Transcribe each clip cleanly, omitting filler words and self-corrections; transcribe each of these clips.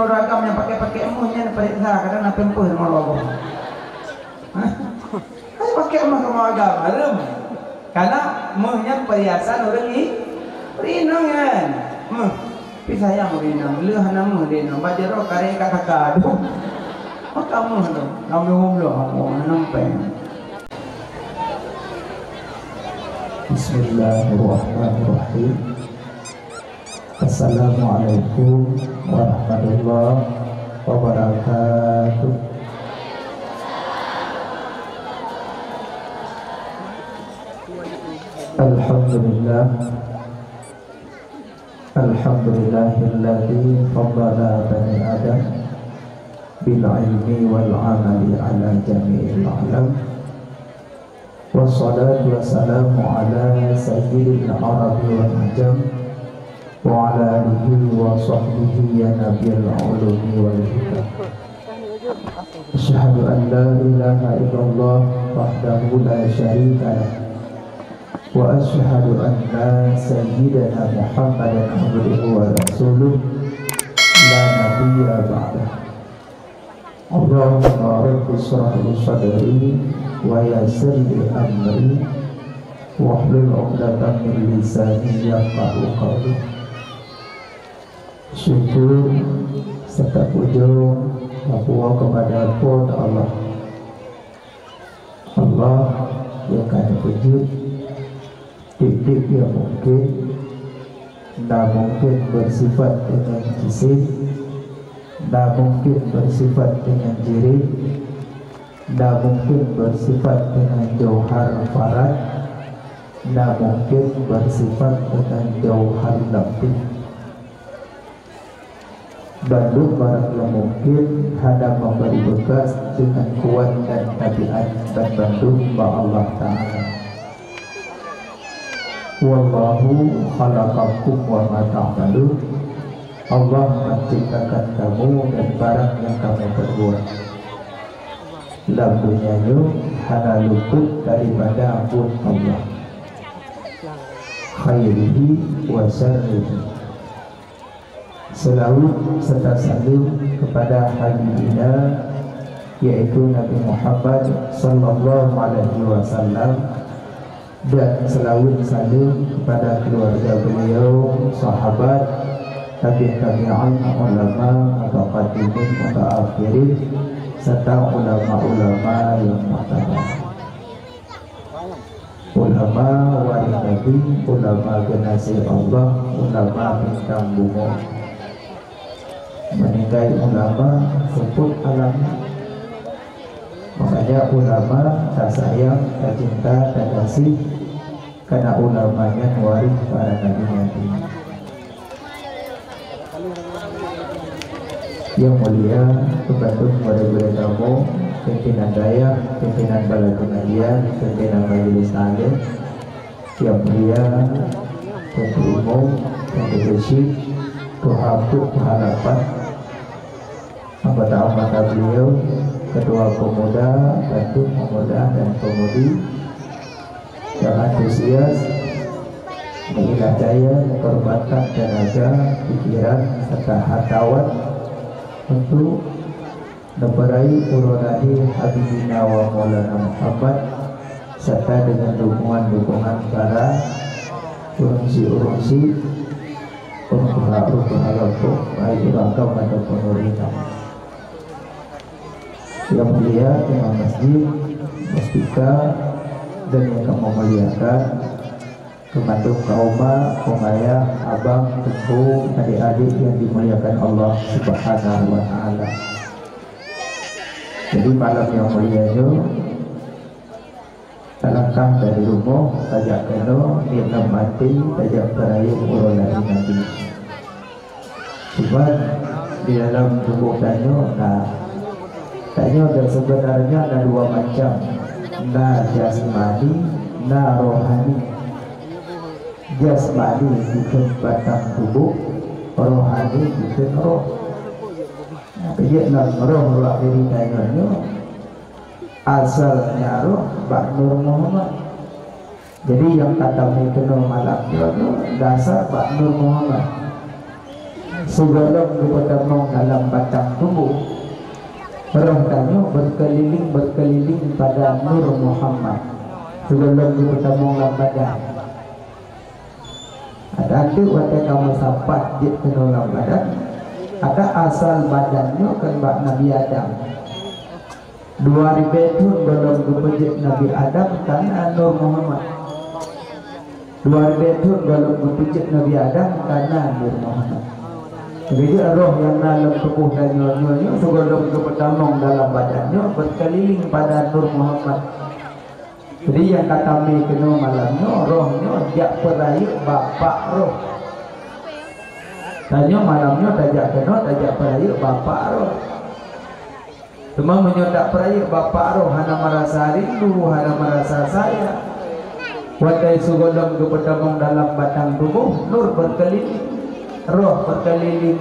ragam yang pakai emuhnya periksa kadang nak pempus sama Allah. Pakai emas sama agama belum? Karena emuhnya perhiasan orang ini rinang kan. Tapi saya mau rinang, beli hana mau rinang. Baca roh karya kata-kata. Maka emuh tu, kami ngobrol aku nampak. Bismillahirrahmanirrahim. Assalamualaikum warahmatullahi wabarakatuh. Alhamdulillah. Alhamdulillahilladzi faddala bani Adam bil ilmi wal amali ala jami'il alam. Wassalatu wassalamu ala sayyidil arabi wal ajam wa ala alihi wa sahbihi ya nabiyal ulumi wal hikam. Asyhadu an la ilaha illallah wahdahu la syarika lah wa asyhadu anna sayyidana Muhammadan abduhu wa rasuluh la nabiyya ba'dah. Allahumma rabbi shrah li sadri wa yassir li amri wahlul 'uqdatam min lisani yafqahu qawli. Syukur serta puja kepada Allah. Allah yang akan wujud titik yang mungkin, tak mungkin bersifat dengan jisim, tak mungkin bersifat dengan diri, tak mungkin bersifat dengan jauhar farad, tak mungkin bersifat dengan jauhar latif. Bandung barang yang mungkin hendak memberi bekas dengan kuat dan tabiat dan bandung Allah Ta'ala. Wallahu khalaqakum wa ma ta'malun. Allah menciptakan kamu dan barang yang kamu perbuat. Lampunya hana luput daripada ampun Allah. Khairihi wa syarrihi. Selawat serta salam kepada habibina yaitu Nabi Muhammad sallallahu alaihi wasallam, dan selawat salam kepada keluarga beliau, sahabat, tabi'in, ulama, mutaqaddimin, mutaakhirin, serta ulama-ulama yang muhtaram. Ulama wali Nabi, ulama generasi Allah, ulama bintang bunga. Meninggal ulama sebut alam. Makanya ulama tak sayang, tak cinta, tak kasih, karena ulamanya waris para nabi-nabi. Yang mulia kepada guru tamu, pimpinan daya, pimpinan balai pengajian, pimpinan majelis taklim, yang mulia Tuan Umum, Tuan Besi, Tuhan Harapan, anggota beliau, ketua pemuda, Bandung Pemuda dan Pemudi yang antusias, mengilah daya, korbankan tenaga, pikiran, serta hartawan untuk memperai uronahi Habibina wa Maulana Muhammad, serta dengan dukungan-dukungan para urungsi-urungsi pengusaha lombok, baik rangkap atau pemerintah. Yang mulia imam masjid, muspika, dan yang memuliakan kemandung kauma, ayah, abang, tentu adik-adik yang dimuliakan Allah Subhanahu wa Ta'ala. Jadi malam yang mulia itu langkah dari rumah tajak kena niat mati tajak perayaan urolah Nabi. Cuma di dalam tubuh tanya dan sebenarnya ada dua macam, na jasmani, na rohani. Jasmani itu batang tubuh, rohani itu roh. Jadi roh diri tanya asalnya roh Pak Nur Muhammad. Jadi yang kata itu malam itu dasar Pak Nur Muhammad. Segala berpetamong dalam batang tubuh. Orang tanya berkeliling pada Nur Muhammad. Segala berpetamong dalam badan. Ada waktu kamu sampai di dalam badan. Ada asal badannya kan bak Nabi Adam. 2000 tahun belum kepejit Nabi Adam karena Nur Muhammad. 2000 tahun belum kepejit Nabi Adam karena Nur Muhammad. Jadi roh yang dalam tubuh dan nyonya sebelum kepetamong dalam badannya berkeliling pada Nur Muhammad. Jadi yang kata mi kena malamnya rohnya jak peraya bapak roh. Tanya malamnya tajak kena tajak peraya bapak roh. Cuma menyodak peraya bapak roh hana merasa rindu, hana merasa sayang. Wadai sugolong kepetamong dalam batang tubuh Nur berkeliling. Roh berkeliling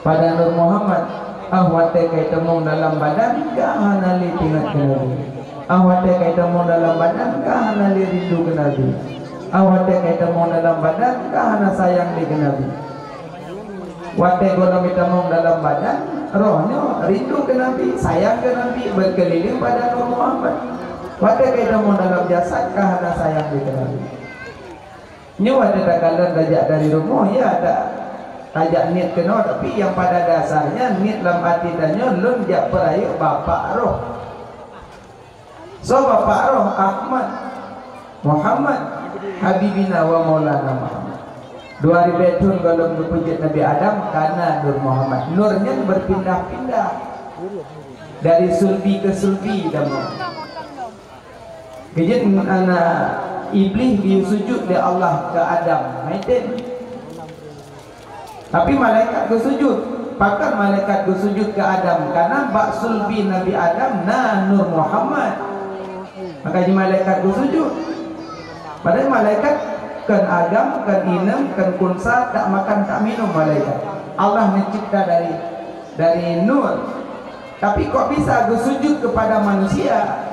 pada Nur Muhammad. Ahwate kai temong dalam badan ka hana li tingat ke Nabi. Ahwate kai temong dalam badan ka hana li rindu ke Nabi. Ahwate kai temong dalam badan ka hana sayang di ke Nabi. Wate golong temong dalam badan rohnya rindu ke Nabi, sayang ke Nabi, berkeliling pada Nur Muhammad. Wate kai temong dalam jasad ka hana sayang di ke Nabi. Nyawa ada takalan tajak dari rumah ya ada tajak niat kena, tapi yang pada dasarnya niat dalam hati tanya lun jak peraya bapak roh. So bapak roh Ahmad Muhammad Habibina wa Maulana Muhammad. 2000 tahun kalau berpujit Nabi Adam karena Nur Muhammad. Nurnya berpindah-pindah dari sulbi ke sulbi dalam. Kejut anak Iblis sujud dia Allah ke Adam, maitin. Tapi malaikat bersujud. Pakar malaikat bersujud ke Adam karena bak sulbi Nabi Adam na Nur Muhammad. Maka di malaikat bersujud. Padahal malaikat kan Adam, kan inem, kan kunsa, tak makan tak minum malaikat. Allah mencipta dari nur. Tapi kok bisa bersujud kepada manusia?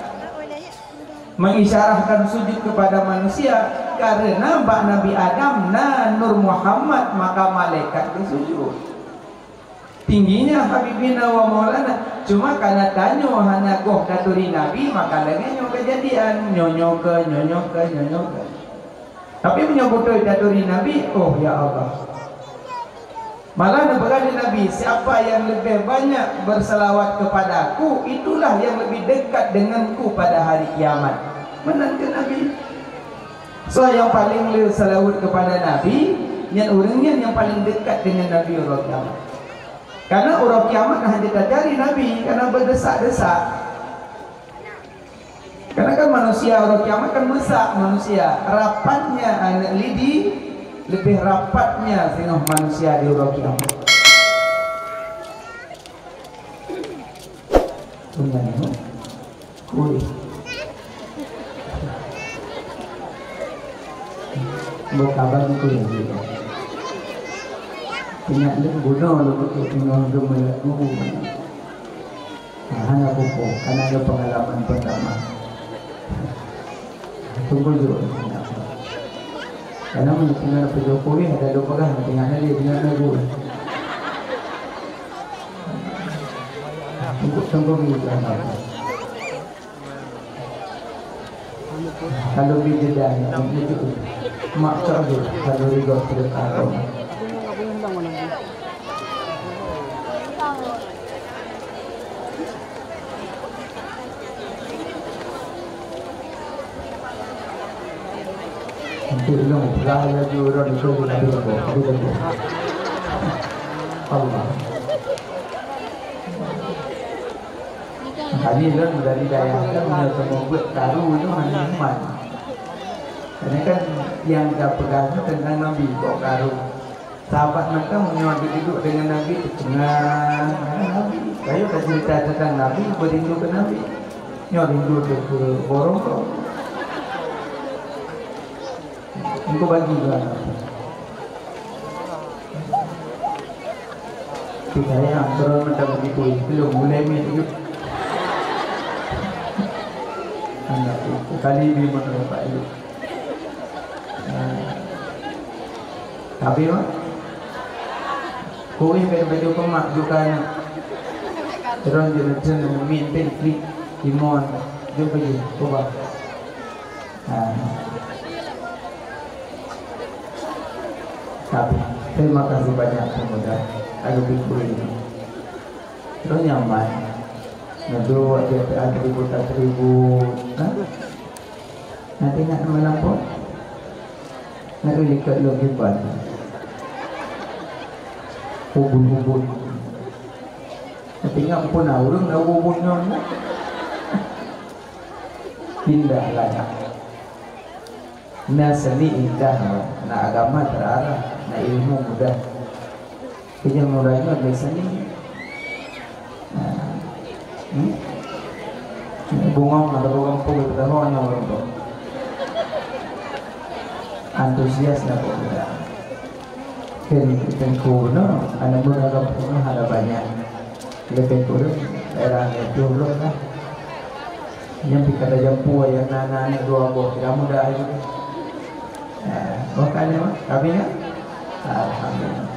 Mengisyarahkan sujud kepada manusia karena bak Nabi Adam na Nur Muhammad, maka malaikat bersujud. Tingginya Habibina wa Maulana. Cuma karena tanya hanya goh daturi Nabi, maka lagi kejadian nyonyo ke. Tapi menyebut daturi Nabi, oh ya Allah. Malah berkata Nabi, siapa yang lebih banyak berselawat kepadaku, itulah yang lebih dekat denganku pada hari kiamat. Menang ke Nabi. So yang paling selawat kepada Nabi, yang orangnya yang paling dekat dengan Nabi orang kiamat. Karena orang kiamat hanya cari Nabi, karena berdesak-desak. Karena kan manusia orang kiamat kan besar manusia, rapatnya anak lidi lebih rapatnya tengah manusia di orang kiamat. Tunggu, kui. Mau kabar itu yang dia. Tindak lem bunuh lu betul tinggal gemel guru. Hanya buku karena ada pengalaman pertama. Tunggu dulu. Karena mengenai Pak Jokowi ada dua pegang, tinggalnya dia tinggal dulu. Tunggu dulu. Kalau bijeda yang itu mak cakap kalau rigo tidak tahu. Ilmu lahir jurun itu nabi Allah. Kali itu dari daya kan semua buat taruh itu hanya iman. Karena kan yang kita pegang tentang Nabi kok karu. Sahabat mereka menyuatu duduk dengan Nabi tengah Nabi. Kayu tak cerita tentang Nabi berindu ke Nabi. Nyorindu ke borong kok. Engkau bagi juga. Kita yang terus macam begitu belum mulai hidup. Anak itu kali ini menurut Pak Ibu. Tapi Kau yang baju kemak juga anak. Terus dia nak minta klik timon, jumpa je, coba. Tapi terima kasih banyak pemuda. Aku pikir ini. Terus nyaman. Nado ada ribu. Nanti nak melampau. Nak lihat lagi ban. Ubun. Tapi ngap pun orang dah ubunnya. Indah lah. Na seni indah, na agama terarah, na ilmu mudah. Kerja murahnya biasanya bungong atau bungong pun bertahunnya orang tu antusias nak berada. Tentu no, anak beragam pun ada banyak. Lebih kurang daerah itu lah. Yang dikata jampu yang nana dua buah kamu dah itu. Bukannya mah, kami kan? Alhamdulillah.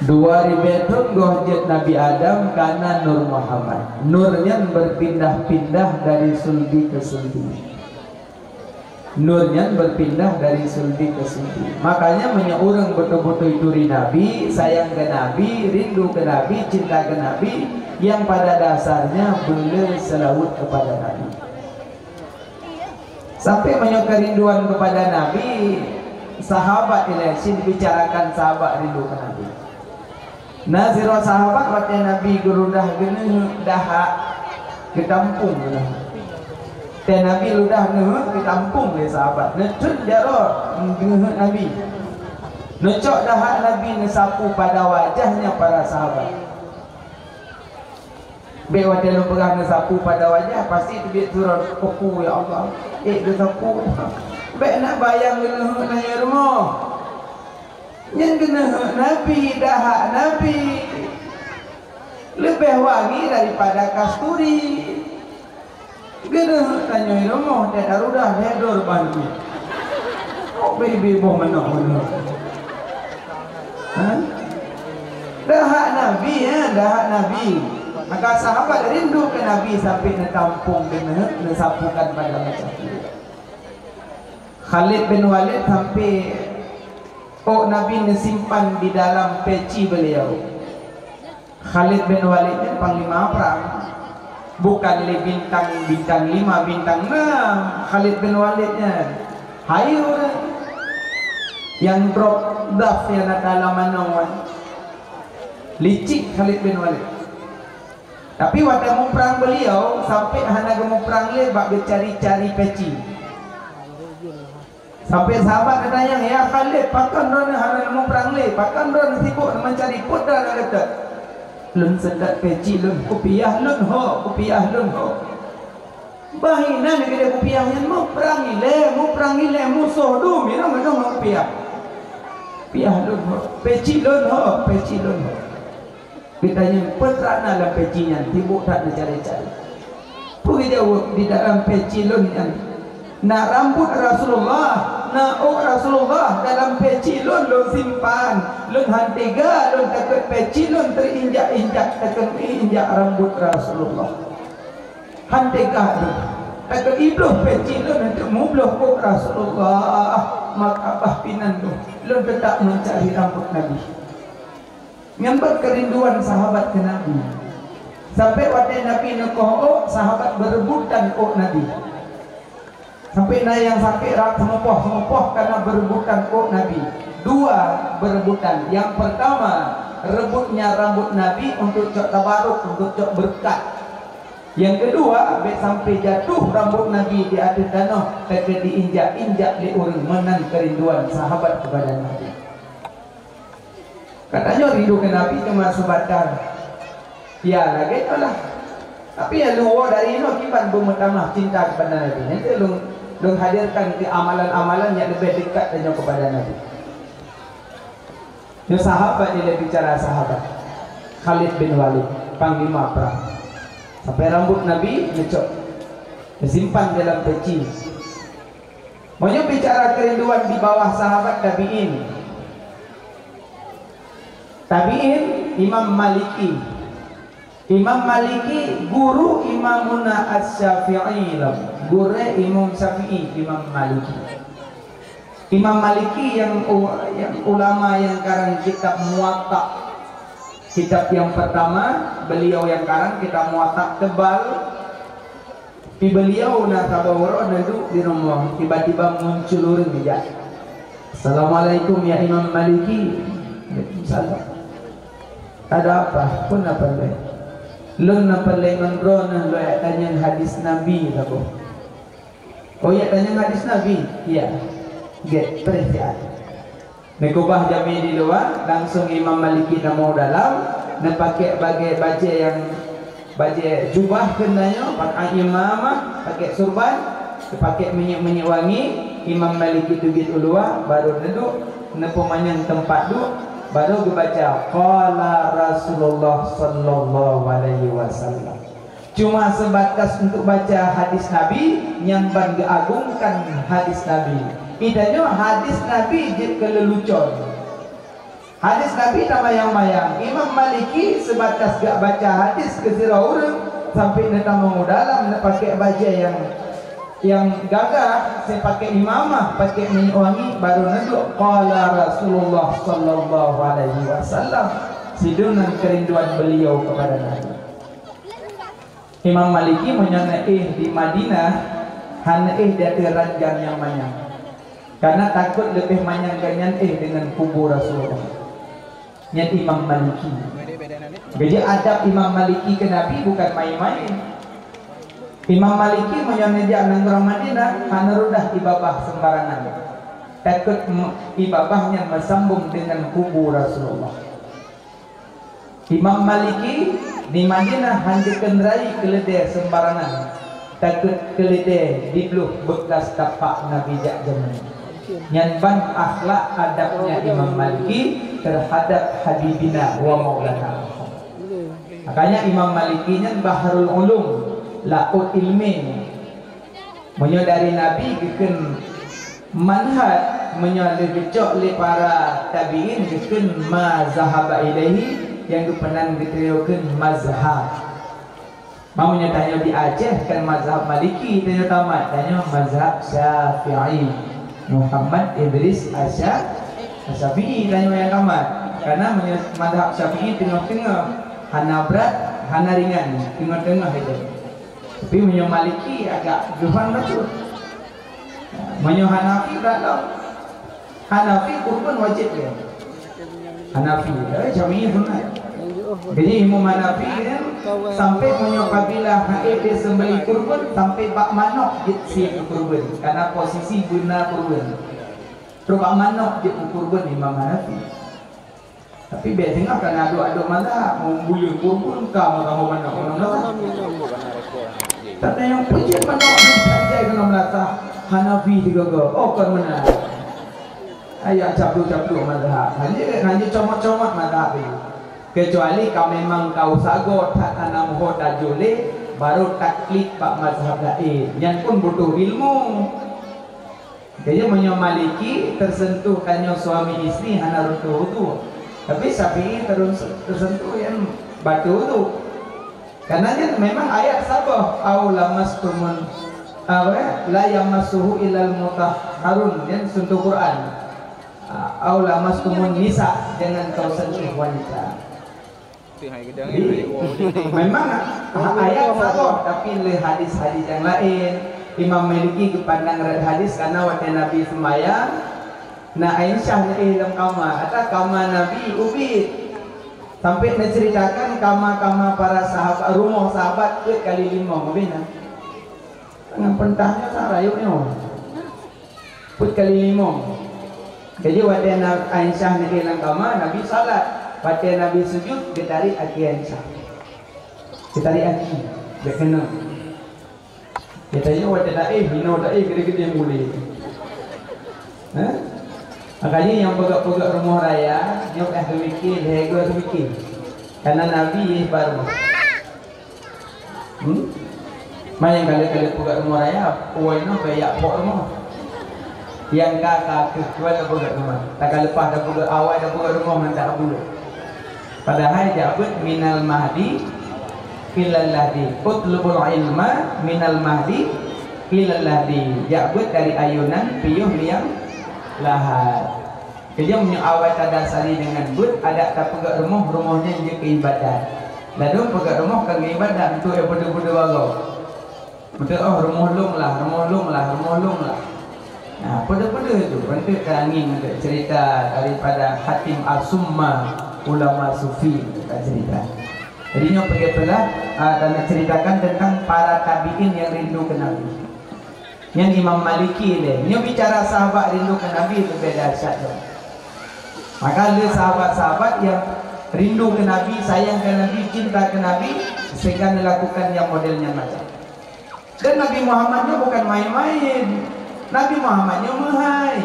Dua ribeton gohjet Nabi Adam karena Nur Muhammad. Nurnya berpindah-pindah dari sulbi ke sulbi. Nurnya berpindah dari sulbi ke sulbi. Makanya orang betul-betul ituri Nabi, sayang ke Nabi, rindu ke Nabi, cinta ke Nabi, yang pada dasarnya bela selawat kepada Nabi. Sampai punya kerinduan kepada Nabi, sahabat ini dibicarakan sahabat rindu ke Nabi. Nazirah sahabat waktu Nabi gerudah gene dahak ke kampung lah. Dan Nabi ludah ne ke kampung le sahabat. Necun jaro ngeh Nabi. Necok dahak Nabi nesapu pada wajahnya para sahabat. Be waktu lu pegang nesapu pada wajah pasti dia turun kuku ya Allah. Dia sapu. Be nak bayang ngeh nanya rumah. Yang kena Nabi, dahak Nabi lebih wangi daripada kasturi. Kena tanya rumah dia darudah hedor bantu. Oh baby boh mana. Dahak Nabi dahak Nabi. Maka sahabat rindu ke Nabi sampai netampung kena nesapukan pada macam itu. Khalid bin Walid sampai Nabi disimpan di dalam peci beliau. Khalid bin Walid ini panglima perang. Bukan bintang 5, bintang 6. Khalid bin Walidnya hayur yang drop daf yang ada dalam manawan. Licik Khalid bin Walid. Tapi waktu mau perang beliau sampai hana mau perang lebak bercari-cari peci. Sampai sahabat katanya, ya Khalid, pakan drone hana mau perang le, pakan drone sibuk mencari putra nak kata. Lun sedat peci lun kopiah lun ho. Bahina ni kita kopiah yang mau perangi le musuh du mira macam mau kopiah. Piah lun ho, peci lun ho. Ditanya putra nak dalam pecinya, sibuk tak nak cari-cari. Pergi jauh di dalam peci lun yang nak rambut Rasulullah, nak Rasulullah dalam peci lun simpan, lun hantiga, lun takut peci lun terinjak-injak, takut injak rambut Rasulullah. Hantiga tu, takut ibluh peci lun untuk mubluh Rasulullah. Maka bahpinan tu, lun tetap mencari rambut Nabi. Nyambat kerinduan sahabat ke Nabi. Sampai waktu Nabi nekoh sahabat berebutan Nabi. Sampai yang sampai rak semopoh karena berebutan Nabi. Dua berebutan. Yang pertama rebutnya rambut Nabi untuk cok tabaruk, untuk cok berkat. Yang kedua sampai jatuh rambut Nabi di atas tanah, tapi diinjak-injak di orang, menang kerinduan sahabat kepada Nabi. Katanya rindu ke Nabi cuma sebatas. Ya lagi itulah. Tapi ya luar dari itu kiban bermutamah cinta kepada Nabi. Nanti lu hadirkan di amalan-amalan yang lebih dekat dengan kepada Nabi. Ini sahabat dia bicara sahabat. Khalid bin Walid, panglima perang. Sampai rambut Nabi ngecok, disimpan dalam peci. Maunya bicara kerinduan di bawah sahabat tabi'in. Tabi'in Imam Maliki. Imam Maliki guru Imamuna As-Syafi'i, guru Imam Syafi'i, Imam Maliki. Imam Maliki yang ulama yang karang kitab Muwatta. Kitab yang pertama beliau yang karang kitab Muwatta tebal. Di beliau nak tabawur duduk di rumah, tiba-tiba muncul orang dia. Assalamualaikum ya Imam Maliki. Waalaikumsalam. Ada apa? Pun apa le? Lun apa le ngendron lo tanya hadis Nabi apa? Oh ya tanya hadis Nabi. Iya. Get perhatian. Nekubah jami di luar, langsung Imam Maliki nak mau dalam, nak pakai bagai baju yang baju jubah kenanya, pakai imamah, pakai surban, pakai minyak wangi. Imam Maliki duduk luar, baru duduk, nak pemanyang tempat duduk, baru dibaca qala Rasulullah sallallahu alaihi wasallam. Cuma sebatas untuk baca hadis Nabi yang mengagungkan hadis Nabi. Idanya hadis Nabi je kelelucon. Hadis Nabi tak mayang-mayang. Imam Maliki sebatas gak baca hadis ke sirah orang sampai nak mau dalam nak pakai baju yang gagah, saya pakai imamah, pakai minyak wangi, baru naduk qala Rasulullah sallallahu alaihi wasallam. Sidunan kerinduan beliau kepada Nabi. Imam Maliki menyanai di Madinah hanai dari ranjang yang manyang. Karena takut lebih manyang-manyang dengan kubur Rasulullah. Yang Imam Maliki. Jadi adab Imam Maliki ke Nabi bukan main-main. Imam Maliki menyonejak negara Madinah hanerudah ibabah sembarangan. Takut ibabahnya bersambung dengan kubur Rasulullah. Imam Maliki di Madinah hanya kenderai keledai sembarangan. Takut keledai dibluh bekas tapak Nabi jak zaman. Yang ban akhlak adabnya Imam Maliki terhadap Habibina wa Maulana. Makanya Imam Maliki nya Baharul Ulum, laut ilmi. Menyo dari Nabi bikin manhaj, menyo lebicok le para tabi'in bikin ma zahaba ilaihi yang kepenan diteriokeun mazhab. Mau tanya di Aceh kan mazhab Maliki, tanya tamat, tanya mazhab Syafi'i. Muhammad Idris Asy-Syafi'i tanya yang tamat. Karena mazhab Syafi'i tengah-tengah, hana berat, hana ringan, tengah-tengah itu. Tapi menyo Maliki agak Tuhan betul. Menyo Hanafi beratlah. Hanafi kurban wajib dia. Hanafi, Syafi'i sunat. Jadi Imam Hanafi kan sampai punya kabilah haid dia sembelih kurban sampai bak manok je kurban karena posisi guna kurban. Terus bak manok je kurban Imam Hanafi. Tapi biar tengah kan aduk-aduk mana mau buyur kurban kamu manok orang. Tak ada yang puji manok saja kena melata Hanafi juga go. Oh kan mana? Ayat cabdu-cabdu mazhab. Hanya comot-comot mazhab ini. Kecuali kau memang kau sagot tak anam hoda jule baru taklid pak mazhab lain yang pun butuh ilmu. Jadi menyo Maliki tersentuh kanyo suami istri hana rutu tu, tapi Syafi'i tersentuh yang batu tu. Karena kan memang ayat sabah au lamastumun la yamassuhu illal mutahharun yang sentuh Quran. Au lamastumun nisa, jangan kau sentuh wanita. Memang ayat sabah tapi le hadis-hadis yang lain. Imam Maliki kepandang hadis karena waktu Nabi sembahyang na Aisyah dalam kamar atau kamar Nabi ubid sampai menceritakan kamar-kamar para sahabat, rumah sahabat ke kali 5 mabina dengan pentahnya sarayuknya put kali 5. Jadi waktu Aisyah dalam kamar Nabi salat. Pada Nabi sujud, dia tarik aki Aisyah. Dia tarik aki. Dia kena. Dia tanya, wata da'i, hina da'i, gede-gede mulai. Makanya yang pegak-pegak rumah raya, yang mikir, hego mikir. Karena Nabi baru. Main kali-kali pegak rumah raya, uai no bayak pok rumah. Yang kakak kecuali dah pegak rumah. Tak lepas dah pegak awal dah pegak rumah, mantak bulat. Padahal jabut minal mahdi ilal lahdi, utlubul ilma minal mahdi ilal lahdi. Jabut dari ayunan piyuh liang lahat. Kerja punya awal tadasari dengan but ada tak pegat rumahnya je ke ibadat. Lalu pegat rumah ke ibadat tu yang benda-benda baru. Betul rumah long lah. Nah, benda-benda itu benda kerangin cerita daripada Hatim Al-Summa, ulama sufi kita cerita. Jadinya pergi pula dan ceritakan tentang para tabi'in yang rindu ke Nabi. Yang Imam Maliki ni bicara sahabat rindu ke Nabi itu beda dahsyat. Maka ada sahabat-sahabat yang rindu ke Nabi, sayang ke Nabi, cinta ke Nabi, sehingga melakukan yang modelnya macam. Dan Nabi Muhammadnya bukan main-main. Nabi Muhammadnya mahai.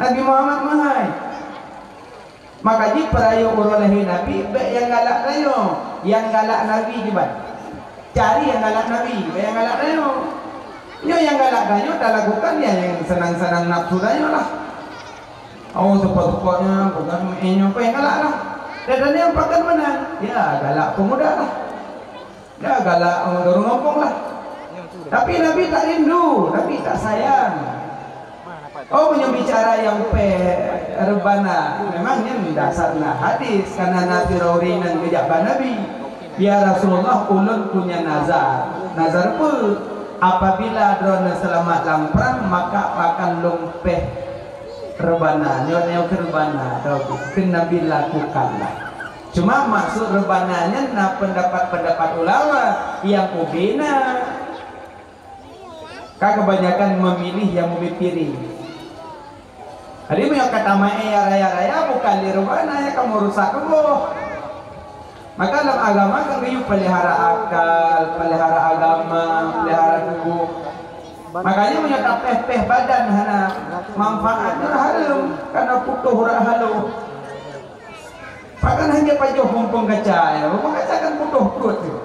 Nabi Muhammad mahai. Maka di perayu urulahi Nabi, yang galak rayu, yang galak Nabi gimana? Cari yang galak Nabi, yang galak rayu. Yang galak rayu tak lakukan yang senang-senang nafsu rayu lah. Oh tepat-tepatnya bukan mainnya apa yang galak lah. Dan yang pakai mana? Ya galak pemuda lah. Ya galak dorong ngomong lah. Tapi Nabi tak rindu, Nabi tak sayang. Oh punya bicara yang rebana. Memangnya dasarnya hadis karena Nabi Raurinan kejabat Nabi. Ya Rasulullah ulun punya nazar. Nazar pun apabila drone selamat dalam perang maka akan lumpeh rebana, nyonya ke rebana, kena Nabi lakukanlah. Cuma maksud rebananya na pendapat-pendapat ulama yang ubina. Kebanyakan memilih yang mobil piring. Hari punya kata mae raya-raya bukan di rebana ya kamu rusak kamu. Maka dalam agama kan kayu pelihara akal, pelihara agama, pelihara tubuh. Makanya punya peh badan hana manfaatnya halu karena putuh hurah halu. Pakan hanya pajuh mumpung kaca ya, mumpung kaca kan putuh perut tu.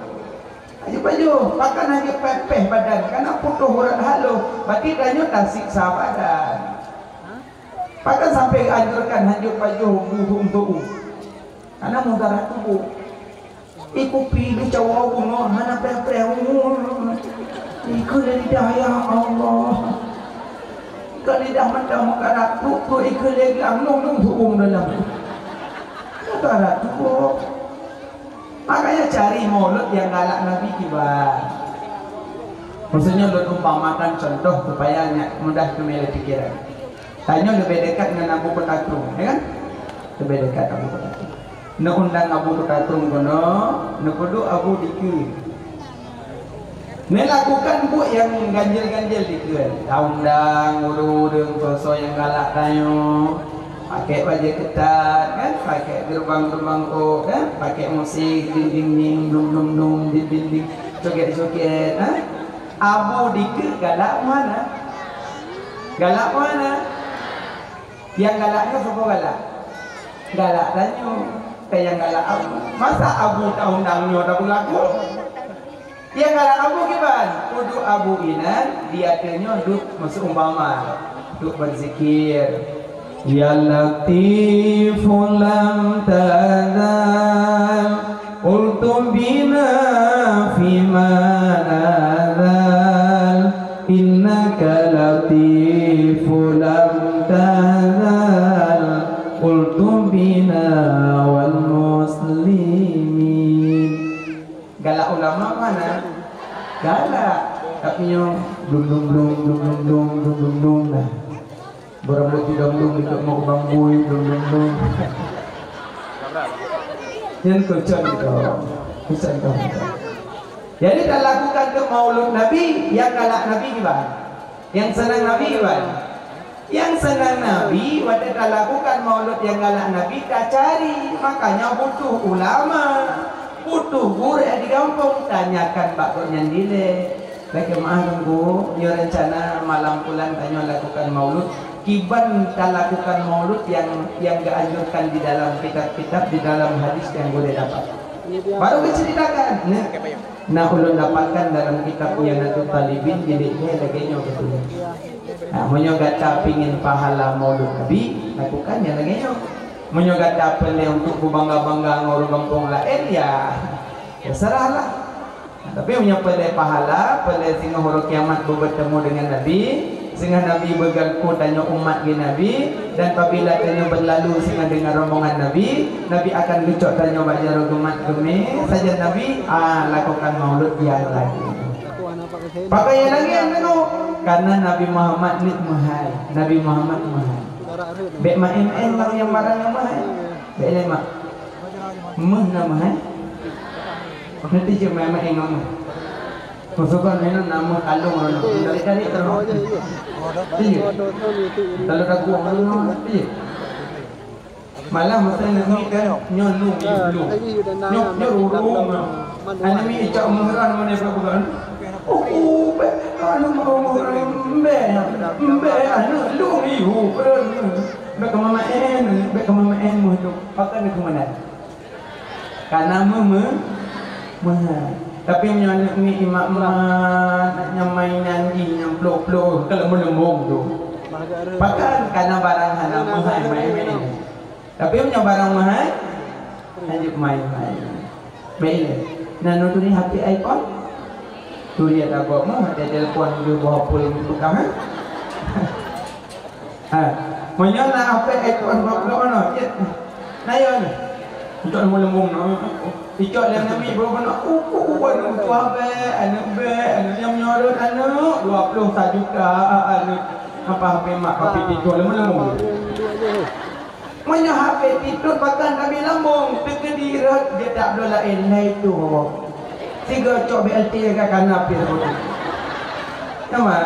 Aja pajuh, pakan hanya peh badan karena putuh hurah halu. Berarti danyo tak siksa badan. Pakan sampai anjurkan hanya pajuh untuk karena mudarat tubuh. Iku pilih cawang bunga hana peh ikut lidah ya Allah. Ikut lidah mata makarat tu ikut lagi nung tuung dalam tu. Makarat tu. Makanya cari mulut yang galak Nabi kibar. Maksudnya lu umpamakan contoh supaya mudah kembali pikiran. Tanya lebih dekat dengan Abu Qatatrung, ya kan? Lebih dekat Abu Qatatrung. Nak undang Abu Qatatrung kono, nak kudu Abu Dikir. Melakukan bu yang ganjil-ganjil dikir. Undang urung poso yang galak tayo. Pakai baju ketat kan, pakai gerbang-gerbang kan, pakai musik ding-ding dum-dum ding-ding joget-joget kan. Abu Dikir galak mana? Galak mana? Yang galaknya siapa galak? Galak tanyo. Kayak yang galak Abu. Masa Abu tak undangnya tak berlaku? Yang galak Abu gimana? Kudu Abu inan diatnya duk masuk umpama, duk berzikir. Ya Latiful lam tazal qultum bina fi manazal innaka latiful lam tazal qultum bina wal muslimin. Galak ulama mana? Galak tapi yang blum lah. Berambut tidak belum ikut mau bambui belum. Yang kucing itu. Jadi tak lakukan ke maulud Nabi, yang galak Nabi gimana? Yang senang Nabi gimana? Yang senang Nabi, waktu tak lakukan maulud yang galak Nabi, tak cari. Makanya butuh ulama, butuh guru yang di kampung. Tanyakan bakurnya dile. Lagi maaf tunggu, dia rencana malam pulang tanya lakukan maulud. Kiban tak lakukan maulud yang dianjurkan di dalam kitab-kitab, di dalam hadis yang boleh dapat. Baru diceritakan. Nah, ulun dapatkan dalam kitab Yanatul Talibin jilidnya lagi nyo betul. Nah, munyo gata pingin pahala maulud Nabi, lakukan yang lagi nyo. menyogata pele untuk berbangga-bangga ngoro kampung lain ya serahlah. Tapi punya pele pahala, pele sehingga huru kiamat bertemu dengan Nabi, sehingga Nabi bergaku tanya umat di Nabi, dan apabila tanya berlalu sehingga dengan rombongan Nabi, Nabi akan gecok tanya bajar umat gemi saja Nabi lakukan maulud yang lagi. Pakai yang lagi yang itu karena Nabi Muhammad ni mahal, Nabi Muhammad mahal. Bek mak orang yang barang yang mahal, bek lemak, mahal. Nanti je memang engam. Masukkan ini nama kalung orang. Dari terus. Iya. Kalau dah buang orang. Iya. Malah masa ni kan nyolong dulu. Nyolong. Ane mi icak mengeran mana bukan. Oh, anu mau mbe anu lu ihu. Bek mama en mu tu. Pakai ke mana? Karena mahal. Tapi menyanyi ni imak-imak yang mainan ni yang peluk-peluk kalau melembung tu. Bahkan karena barang hana mahal main-main. Tapi punya barang mahal hanya main-main. Baik. Nano tu ni HP iPhone. Tu dia tak bawa mah ada telefon dia bawa pul tukang ha. Menyana HP iPhone bawa mana? Nayon. Untuk melembung no. Icok yang Nabi berapa nak buat untuk anak yang menyorot anak 20 juta anak apa mak tapi tidur lembung. Mana HP tidur bahkan Nabi lambung terkedirat dia tak boleh lain itu. Tiga cok BLT ke kanan pil pun. Nama.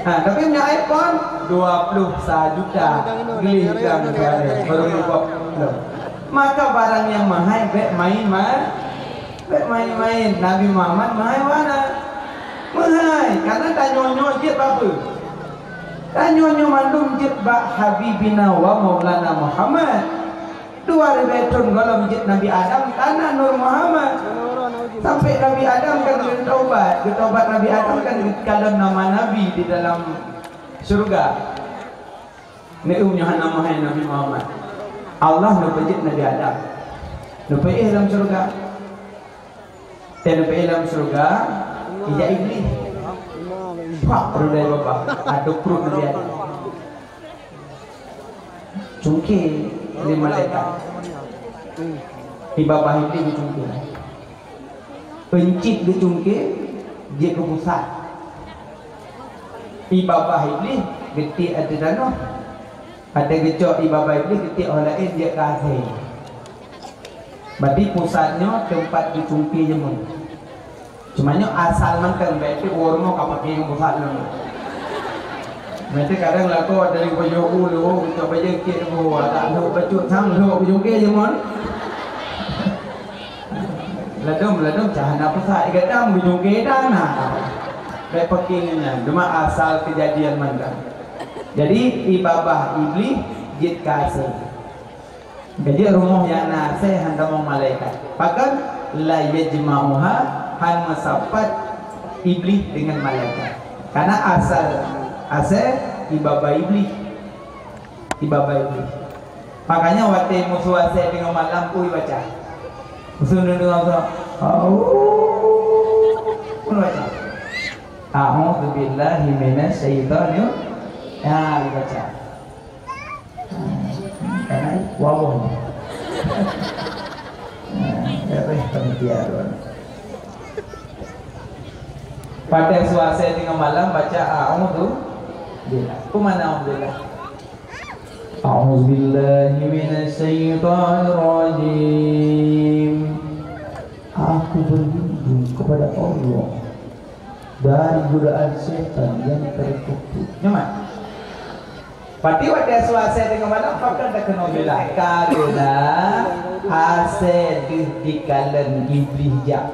Tapi punya iPhone 21 juta. Gili gram baru buat. Maka barang yang mahal bek main-main Nabi Muhammad mahal mana? Mahal karena tanyonyo jit apa? Tanyonyo mandum jit bak Habibina wa Maulana Muhammad. 2000 tahun kalau jit Nabi Adam tanah Nur Muhammad. Sampai Nabi Adam kan bertaubat Nabi Adam kan kalau nama Nabi di dalam surga. Ni umnya nama Nabi Muhammad. Allah nupajit Nabi Adam nupajit dalam surga dan nupajit dalam surga ijak iblis pak perut dari bapak aduk perut Nabi Adam cungkir di malaikat di bawah iblis di cungkir pencit di cungkir dia ke pusat di bawah iblis getik ada danau. Ada gecok di bawah iblis ketik orang lain dia kasih. Berarti pusatnya tempat dicungki je mun. Cumanya asal man kan berarti orang mau kapal yang pusat ni. Mereka kadang laku dari baju ulu, coba je kit buat tak lu bacut sang lu bujungke je mun. Ladum cahana pusat gadam bujungke dana. Baik pakingnya, cuma asal kejadian man kan. Jadi ibabah iblis jid kasih. Jadi rumah yang nasih hendak mau malaikat. Bahkan la yajma'uha han masapat iblis dengan malaikat. Karena asal ibabah iblis. Makanya waktu musuh asal dengan malam pun baca. Musuh dengan baca. Pun baca. A'udzu billahi minasy syaithanir ya dibaca karena wawon pada suasana tengah malam baca a'udzu billah kumana alhamdulillah a'udzu billahi minasyaitonir rajim aku berlindung kepada Allah dari godaan setan yang terkutuk. Nyaman. Pati wadah suasana dengan malam pakai dah kena bilah karena hasil di kalan iblis jak.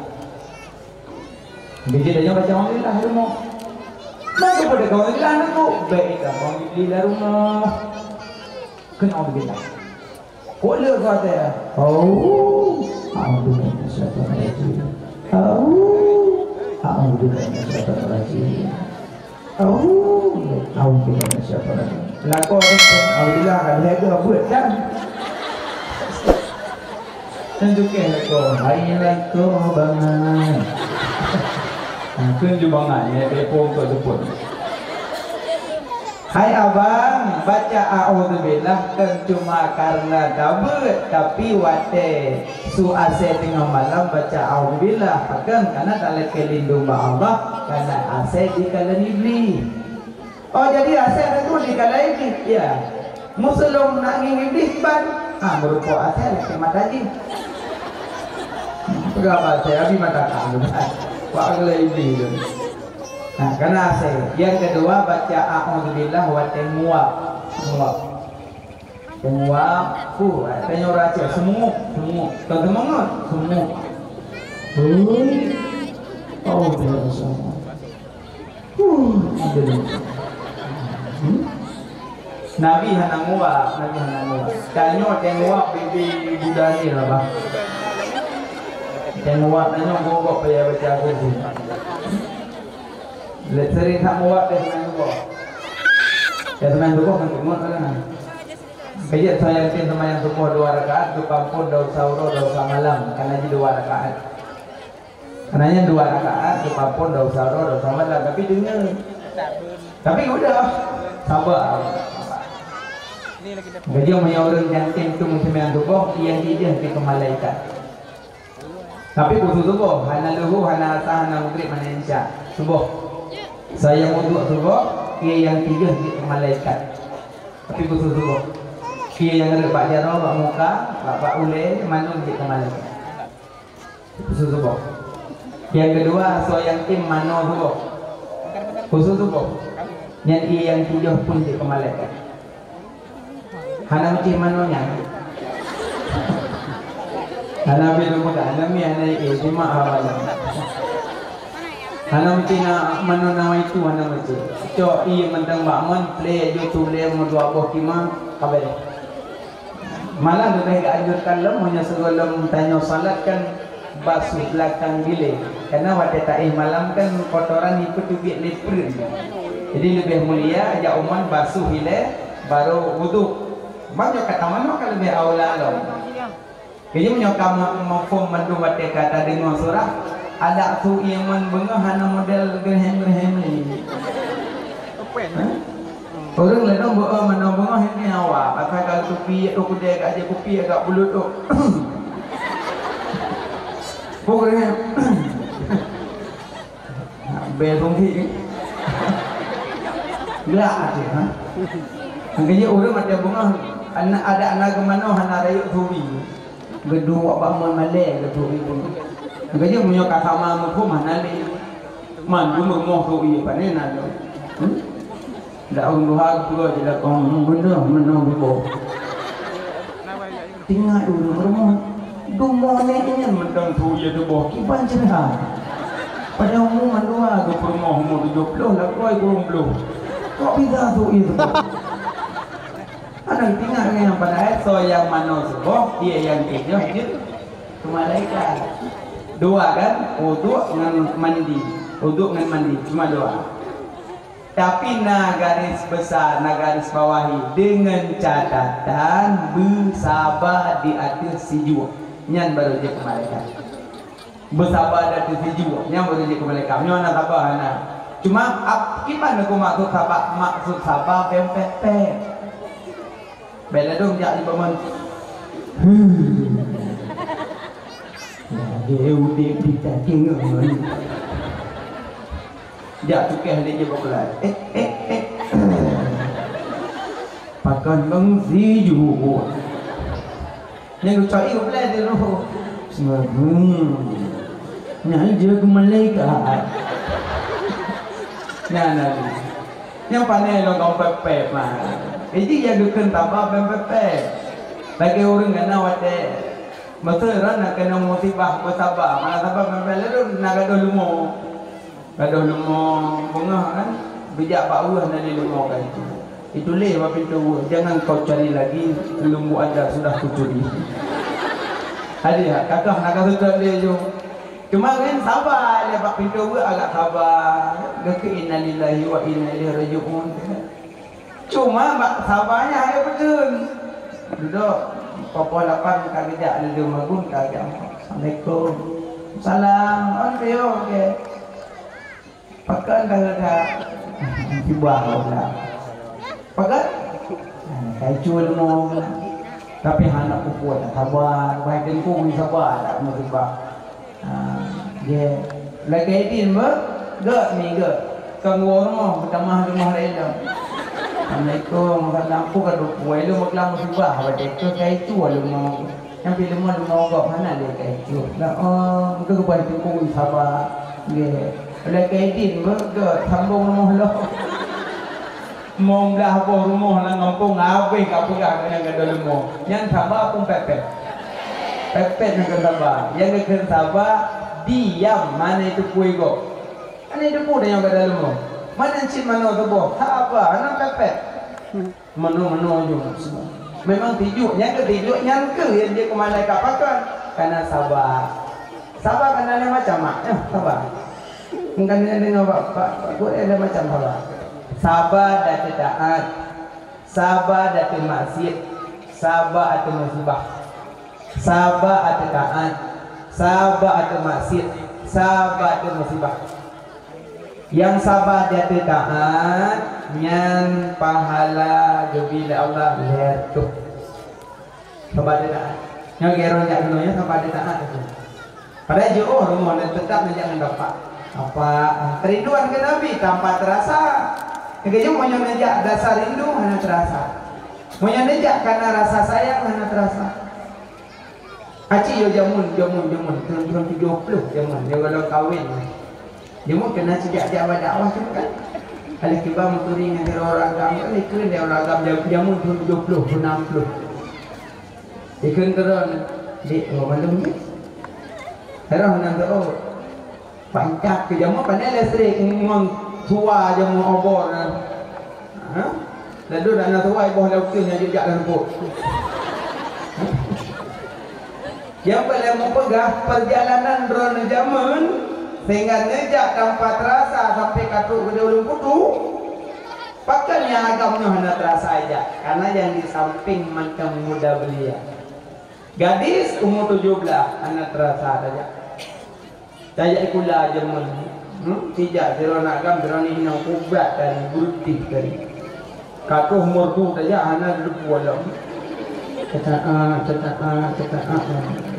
Jadi dah baca alhamdulillah rumah. Nah kepada kau alhamdulillah tu baik dah alhamdulillah rumah. Kena alhamdulillah. Boleh kata. Alhamdulillah syaitan rajim. Alhamdulillah syaitan rajim. Alhamdulillah syaitan rajim. Lakon alhamdulillah kan lega buat dah. tunjukin leko hai leko bangan tunjuk bangannya tepung tu jemput. Hai abang, baca a'udzubillah kan cuma karena dabut tapi wate su ase tengah malam baca a'udzubillah kan karena dalam kelindung Allah karena ase di kala iblis. Oh jadi ase itu di kala iblis ya. Muselum nak iblis ban berupa ase lek mata ji. Berapa saya di mata kamu. Pak kala iblis. Nah, karena saya. Yang kedua baca a'udzubillah wa tengwab. Tengwab, penyoraca semuk. Tahu semangat? Semuk. Oh, biasa. Nabi hana nguap. Kanyo tengwab bibi budani lah bah. Tengwab nanyo gogok payah baca aku. Sering tak muat dia senang tubuh. Dia senang tubuh kan semua kan. Kaya saya yakin sama yang tubuh 2 rakaat tu kampun daun sahur daun malam karena jadi 2 rakaat. Karena 2 rakaat tu kampun daun sahur daun malam tapi dengar. Tapi udah sabar. Jadi orang jantin tu macam yang tubuh yang dia ke malaikat. Tapi khusus tubuh hana luhu hana asah hana maghrib hana isya subuh. Saya wuduk subuh, ia yang 3 di malaikat. Tapi khusus subuh. Ia yang ada Pak Jarod, Pak Muka, Pak Ule, manun di malaikat. Khusus subuh. Yang kedua, yang tim mano subuh. Khusus subuh. Yang ia yang 3 pun di malaikat. Hana macam manonya. Hana bilu muka, hana mi hana cuma awalan. Hana mesti nak mana nama itu hana mesti. Cok iya mentang bakman play YouTube play mau 2 buah kima kabar. Malah lebih dianjurkan hanya sebelum tanya salat kan basuh belakang bilik. Karena waktu taih malam kan kotoran ikut juga lepur. Jadi lebih mulia ajak umat basuh bilik baru wudu. Banyak kata mana kalau lebih aula lo. Jadi menyokam mafhum mandu waktu kata dengar surah. Ada tu iman bengah hana model gerhem ni. Orang lain orang buat mana bengah ni awak. Asal kalau tupi tu kudai kat je kopi agak bulut tu. Pokoknya belum ni. Gelak aje ha. Angkanya orang macam bengah ada anak ke mana hana rayuk tubi. Gedung abang malai ke tubi pun. Makanya punya kata mamu pun mana ni, mandu mermoh tu ia panen ada. Dah orang luar pula jadi kau benda mana bibo. Tinggal dulu mermoh, dumah ni ini mentang tu ia tu boh kiban cerah. Pada umum mandua ke mermoh umur 70 lah kau kurung belum. Kau bisa tu ia tu. Ada tinggal ni yang pada so yang mana sebuah dia yang kerja itu malaikat. 2 kan, wuduk dengan mandi. Wuduk dengan mandi, cuma 2. Tapi na garis besar, na garis bawahi dengan catatan bersabar di atas si jiwa. Nyan baru je ke malaikat. Bersabar di atas si jiwa. Nyan baru je ke malaikat. Nyan nak sabar na. Cuma gimana aku maksud sabar? Maksud sabar pempek. Bela dong jak di paman. Dia udah ditaking orang. Dia tukar dia berkelas. Pakan bangsi juga. Yang cari berkelas dia roh. Semua. Nyai je ke malaikat. Nah. Yang pandai lo kau pepek mah. Jadi yang dukan tabah pepek. Bagi orang kena wate. Masa nak kena musibah bersabar. Mana sabar pepek tu nak gaduh lumo. Gaduh lumo bengah kan. Bijak pak urah nak lumo kan itu. Itu leh apa pintu. Jangan kau cari lagi lumbu anda sudah kucuri. Ada kakak nak kata dia je. Cuma kan sabar dia pak pintu agak sabar. Ke innalillahi wa inna ilaihi raji'un. Cuma sabarnya ada betul. Duduk Papa lapan kagak ada magun kagak. Assalamualaikum. Salam. Okey. Pakai dah di bawah lah. Pakai kayu lemong. Tapi anak aku kuat sabar. Baik tempoh ni sabar tak mau tiba. Dia lagi edin ber. Gak ni gak. Kang rumah pertama rumah lain. Assalamualaikum. Lampu kan buai lu maklam subah pada itu kai tu lu mau. Yang pilih mau gak mana dia kai tu. Lah itu kepada tempoh sabar. Dia lagi edin ber gak sambung rumah lo. Mong dah apa rumah lah ngampung habis kat pegang yang ada lemah. Yang sabar pun pepet. Pepet nak sabar. Yang kena sabar diam mana itu kuih kok. Mana itu pun yang ada lemah. Mana cip mana tu boh. Tak apa, anak pepet. Mano juga semua. Memang tijuk, yang ketijuk yang ke yang dia ke malaikat pakai. Karena sabar. Sabar karena ada macam sabar. Mungkin dia dengar pak buat ada macam sabar. Sabar dan taat, sabar dan maksiat, sabar atau musibah, sabar atau taat, sabar atau maksiat, sabar atau musibah. Yang sabar dan taat, yang pahala bila Allah lihat tu. Sabar dan taat. Yang gerong jak dunia sabar dan taat itu. Pada jauh rumah dan tetap jangan dapat apa kerinduan ke Nabi tanpa terasa. Kayaknya mau nejak dasar rindu hanya terasa. Mau nejak karena rasa sayang hanya terasa. Aci yo jamun turun 70 jamun. Dia kalau kahwin. Jamun kena sejak dia dakwah tu kan. Alih kibar muturi dengan dia orang agam, alih keren dia orang agam jamun turun 70, 60. Ikan keron di malam ni. Herah nang tu pancak ke jamun pandai listrik ngong tua je mau obor lalu dah nak tua ibu lauknya jejak dan pun yang paling mau pegah perjalanan drone zaman sehingga nejak tanpa terasa sampai katuk ke ulung putu pakai yang agamnya hanya terasa aja karena yang di samping macam muda belia gadis umur 17 hanya terasa saja saya ikula zaman tidak dia nak agam dia ni nak ubat dan berutih dari katuh umur tu saja anak lupa lah cakap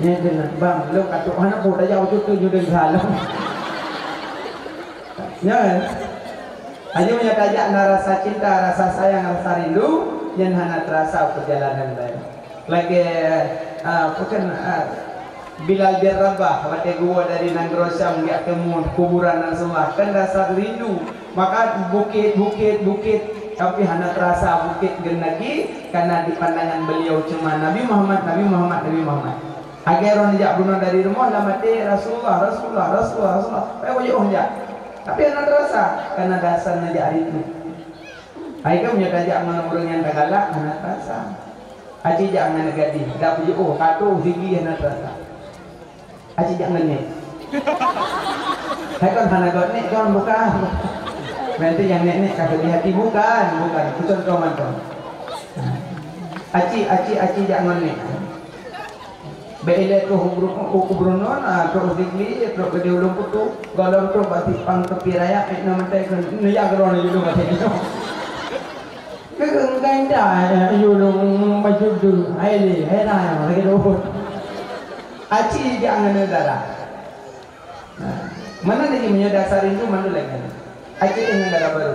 ni dia nak bang lu katuh anak pun saja waktu tu juga salah ya kan hanya menyatakan rasa cinta rasa sayang rasa rindu yang hanya terasa perjalanan lain lagi bukan Bilal bin Rabah waktu gua dari Nangrosam dia temu kuburan dan semua kan rasa rindu maka bukit tapi hanya terasa bukit genagi karena di pandangan beliau cuma Nabi Muhammad agar orang jak bunuh dari rumah lama mati Rasulullah apa yo onja tapi hanya terasa karena dasar najak itu aika punya tajak orang yang galak hanya terasa aji jangan negadi dak punya katu tinggi hanya terasa aji jangan ni. Hai kan hana got ni kan bukan. Nanti yang ni kata di hati bukan. Betul kawan tu. Aji jangan ni. Bele tu hubrunon tu digli tu di ulung putu golong tu bati pang tepi raya nak mentai kan ni ya gron ni ulung kata itu. Kegengan dah ulung baju tu. Hai dah lagi tu. Aci jangan negara. Mana lagi punya dasar itu mana lagi? Aci dengan negara baru.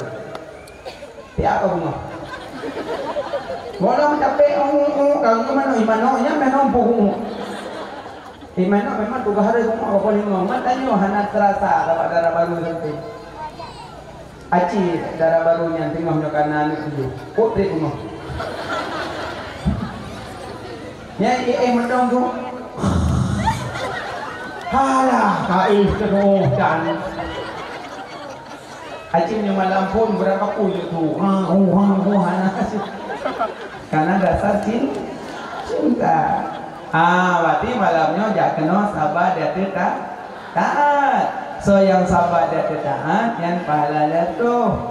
Tiap apa bunga? Boleh mencapai kalau mana imanonya memang bohong. Imano memang tugas hari bunga apa lima. Matanya hanya terasa dapat darah baru nanti. Aci darah barunya tengah kanan itu. Putri bunga. Ya mendong tu. Halah, kaih terus dan Acim yang malam pun berapa punya tu, karena dasar cinta. Berarti malamnya jak kena sabar dan taat. So yang sabar dan taat, yang pahala tu.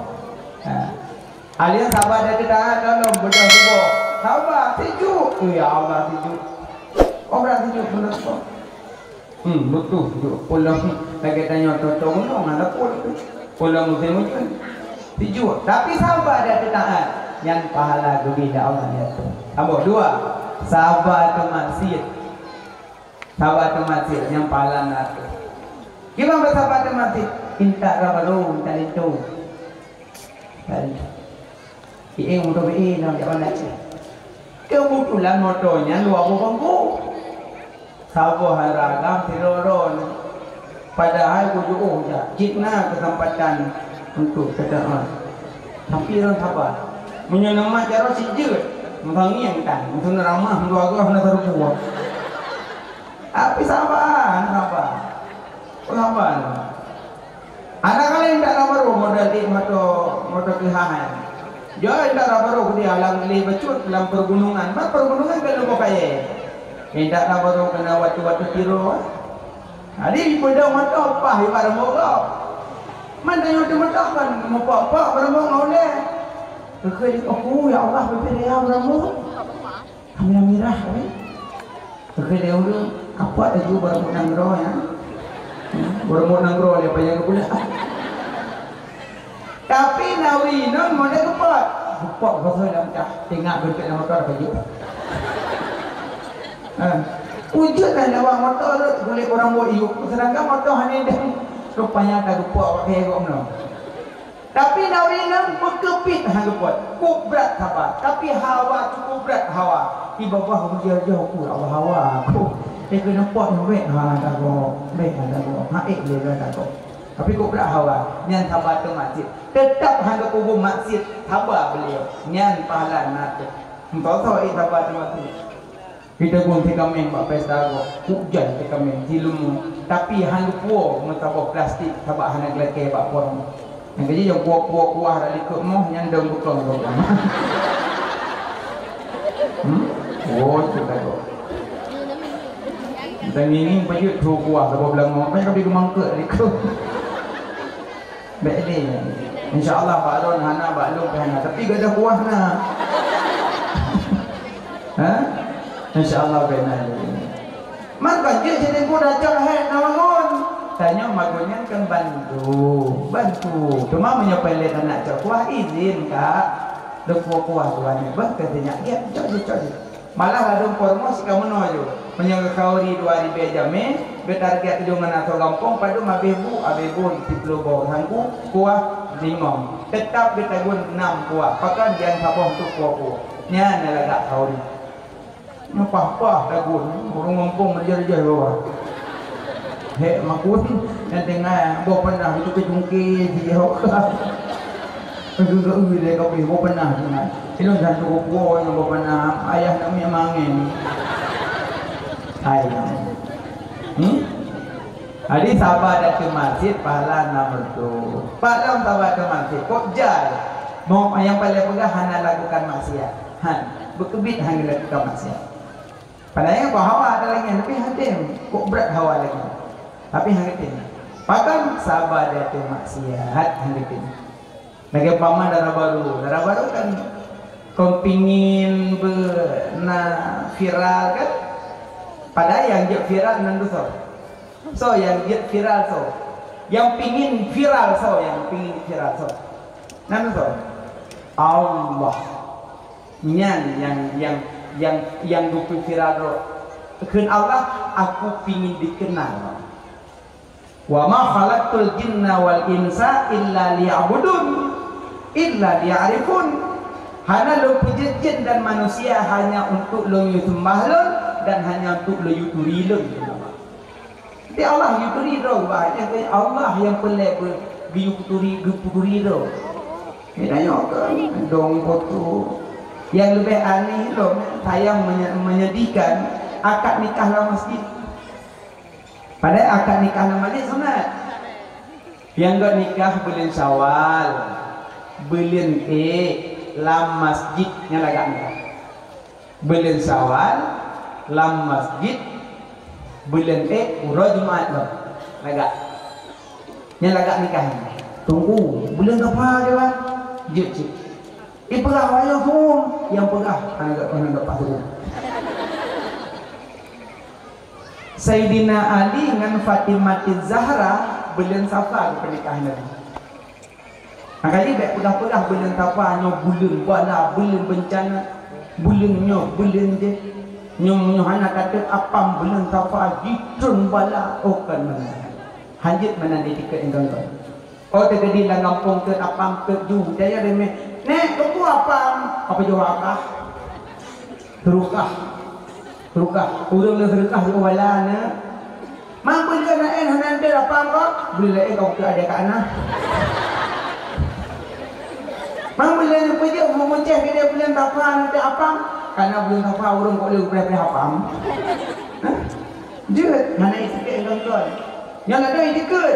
Alian sabar dan taat dalam bodoh subuh. sabar, sejuk. Ya Allah, sejuk. Orang sejuk pun apa? Betul sejuk. Pulang lagi tanya totong dong, ada pulang musim hujan. Sejuk. Tapi sabar dia taat. Yang pahala gembira Allah dia tu. Ambok dua. Sabar tu maksiat. Sabar tu maksiat yang pahala nak. Gimana bersabar tu maksiat? Minta rabaru, minta itu. Tadi. Untuk nak jalan lagi. Kebetulan motornya luar bangku. Sabar haragam tiroron. Padahal kuju jikna kesempatan untuk sedekah. Tapi orang sabar. Menyenama cara sijil. Menghangian kan. Untuk ramah keluarga hendak terbuat. Tapi sabar, sabar. Sabar. Anak kalian tak rabaru modal di motor kehahan. Jangan tak rabaru dia alang li becut dalam pergunungan. Mak pergunungan kan lupa kaya. Tak rabaru kena waktu-waktu tiro. Jadi di pedang mata apa ibarat mogok. Mana yang tu mata kan apa bermong oleh. Kekai aku ya Allah beri dia bermong. Kami mirah ni. Kekai dia udah apa tu bermong nanggro ya. Bermong nanggro dia banyak pula. Tapi nawi non model kepat. Kepat pasal dalam cah tengah bentuk dalam motor baju. Wujudlah lawang motor boleh orang buat iuk. Sedangkan motor hanya dah rupanya tak kepat pakai kok no. Tapi nawi non berkepit hang kepat. Kubrat sabar. Tapi hawa cukup berat hawa. Di bawah jauh-jauh aku Allah hawa aku. Dia kena pot wek tak kok. Baik tak kok. Haik dia tak kok. Tapi kok berat hawa. Nyan sabar tu masjid. Tetap hang kubur masjid sabar beliau. Nyan pahala nak. Entah tahu sabar tu masjid. Kita pun kami buat pesta hujan kami dilemu. Tapi hang puo mentabak plastik sabar hang gelake bak porong. Yang kerja yang puak-puak kuah dak likut moh yang dong bukan kok. Oh, sudah kok. Dan ini pajut tu kuah sebab bilang mau kan kami kemangke likut. Baik ni. Insya-Allah Pak Ron hana Pak Long hana tapi gadah kuah nah. Ha? InsyaAllah benar. Maka dia jadi kuda cahaya nawangon. Tanya magunya kan bantu. Cuma menyepelek anak cak kuah izin kak. Dekuah kuah tuan. Bah katanya dia cok. Malah ada formasi kamu nojo. Menjaga kauri 2000 jame. Betarget jungan atau gampong padu abebu di pelubau sangku kuah 5. Tetap betagun 6 kuah. Pakai jangan sabah untuk kuah. Nya nelaga kauri. Apa-apa dagun orang ngompong menjadi bawah. Hek makun yang tengah bawa pernah itu kejungkir dia hok. Juga dia kau bawa pernah dengan. Itu satu kupu yang bawa pernah ayah namanya mangin. Ayah. Jadi sabar datang masjid pahala nomor tu. Pahala sabar datang masjid. Kok jai. Mau yang paling pegang hanya lakukan maksiat. Berkebit hanya lakukan maksiat. Padahal kau hawa ada lagi, tapi hadim. Kok berat hawa lagi. Tapi hadim. Pakai sabar dia tu maksiat hadim. Lagi paman darah baru kan kau pingin viral kan? Padahal yang dia viral nandu so yang dia viral so. Yang pingin viral so, nandu so. Allah. Yang dupi viral keun Allah aku pingin dikenal. Wa ma khalaqtul jinna wal insa illa liya'budun illa liya'rifun. Hanya lo jin dan manusia hanya untuk lo nyembah lo dan hanya untuk lo yuturi lo. Jadi Allah yuturi lo banyak Allah yang pelak yuturi lo. Ini dong foto. Yang lebih aneh loh, saya menyedihkan akad nikah dalam masjid. Padahal akad nikah dalam masjid sunat. Yang gak nikah bulan Syawal, bulan lam masjid yang lagak nikah. Bulan Syawal, lam masjid, bulan urut Jumaat loh, lagak. Yang lagak nikah. Tunggu, bulan apa dia? Jut. Perah wayang hum yang perah anak dapat turun. Sayyidina Ali dengan Fatimah Zahra bulan Safar pernikahan Nabi. Kali baik perah-perah bulan Safar nyo bulan bala bulan bencana bulan nyo bulan je nyo hana kata apam bulan Safar ditun bala kan mana. Hajat mana di tiket engkau. Oh terjadi dalam kampung ke apam ke ju daya remeh. Nek aku apam apa jawab terukah urang le terukah di walana mang boleh nak hanan dia apam kau boleh kau ke ada kat ana mang boleh ni pergi memuncah ke dia bulan tapang dia apam karena bulan tapang urang kau boleh berapa apam dia mana itu tuan yang ada ikut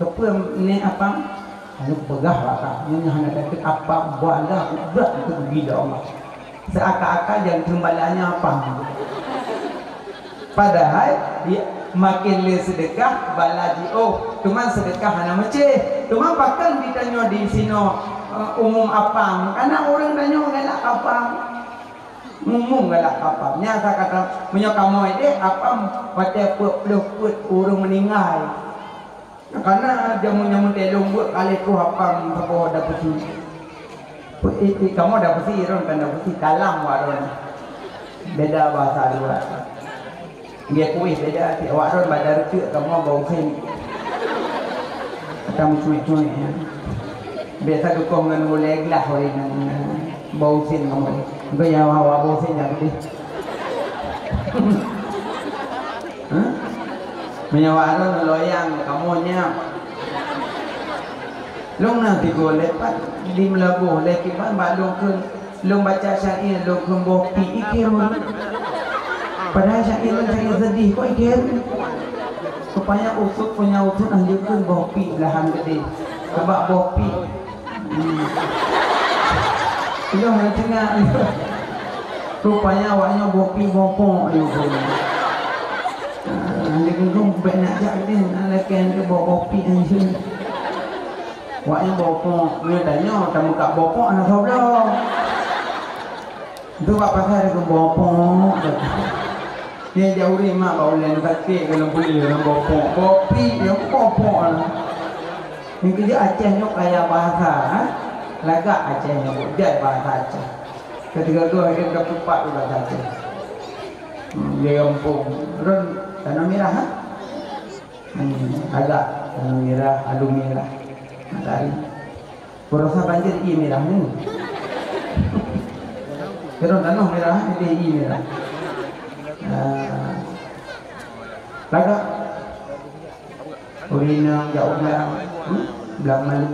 kepa ni apam anu pegah bakal yang hanya kata apam bala berat itu gila Allah seakan-akan yang tembalannya apa padahal dia makin le sedekah balaji cuma sedekah hanya meceh cuma bahkan ditanya di sino umum apam karena orang tanya galak apam umum galak apam nya saya kata punya kamu ini apam pada put orang meninggal karena jamu-jamu telung buat kali tu apam apa dapat kamu dah pasti iron kan dah pasti dalam waron beda bahasa dua dia kuih beda waron badar cuk kamu bau sen kamu cuy-cuy biasa dukung dengan mulai lah orang bau sen kamu enggak ya bau sen jadi menyawaron loyang kamu nya long nanti go lepas di melabuh leki ban balong ke long baca syair long ke bopi ikir padahal syair saya sedih kok ikir supaya usut punya usut anjurkan bopi belahan gede sebab bopi itu yang tengah rupanya awaknya bopi bopong anjurkan banyak jadi lekan ke bopi anjur wak yang bopok, dia tanya, kamu kat bopok anak saudara. Itu wak pasal dia bopok. Dia jauh ni mak bawa lain sakit kalau boleh dalam bopok. Bopi dia bopok lah. Ini kerja Aceh ni kaya bahasa, lagak Aceh ni bujat bahasa Aceh. Ketika tu dia dah pupat di bahasa Aceh. Dia kampung, ron tanah merah ha? Agak tanah merah, alu merah. Matahari berasa banjir i merah ni kerana tanah merah ini i merah laga urina jauh belang malu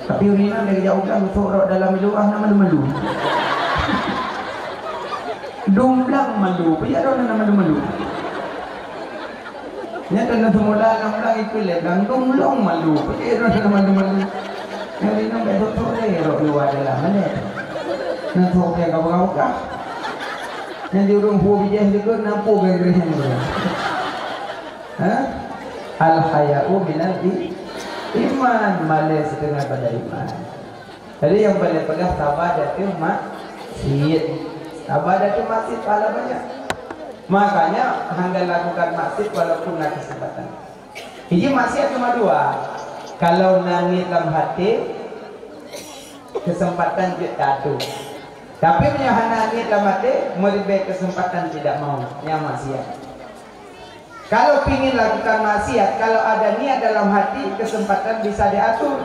tapi urina dari jauh belang sorok dalam luah nama malu dumblang malu payah orang nama malu nya kena semula namlang itu le gantung long malu pero teman-teman hari nang besok sore ro luar dalam mana nak sore kau kah yang diurung hu bijah juga nampu gerihan ha al haya'u minal iman male setengah pada iman jadi yang paling pegang sabar itu maksiat sabar itu maksiat pahala banyak. Makanya hangga lakukan maksiat walaupun nak kesempatan. Ini maksiat cuma dua. Kalau nangis dalam hati, kesempatan tidak ada. Tapi punya nangis dalam hati, meribet kesempatan tidak mau. Yang maksiat. Kalau ingin lakukan maksiat, kalau ada niat dalam hati, kesempatan bisa diatur.